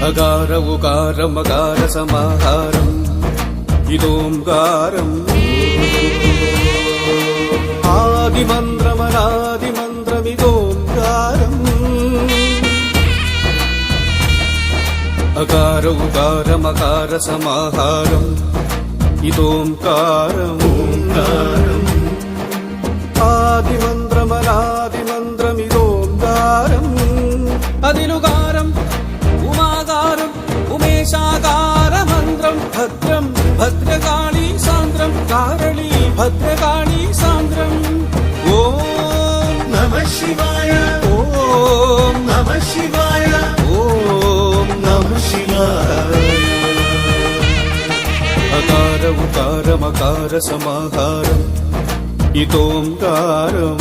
അകാര ഉകാരമകാര സമാഹാരം ഇതോംകാരം ആദിമന്ത്രമനാദിമന്ത്രമിതോംകാരം അകാര ഉകാരമകാര സമാഹാരം ഇതോംകാരം ആദിമന്ത്രമനാദിമന്ത്രമിതോംകാരം അതിലുകാരം ഉമാകാരം ഉമേശാകാരമന്ത്രം ഭദ്രം ഭദ്രകാളി സാന്ദ്രം കാരളി ഭദ്രകാളി സാന്ദ്രം ഓം നമഃ ശിവായ ഓം നമഃ ശിവായ ഓം നമഃ ശിവായ അകാര ഉകാരമകാര സമാഹാരം ഇതോംകാരം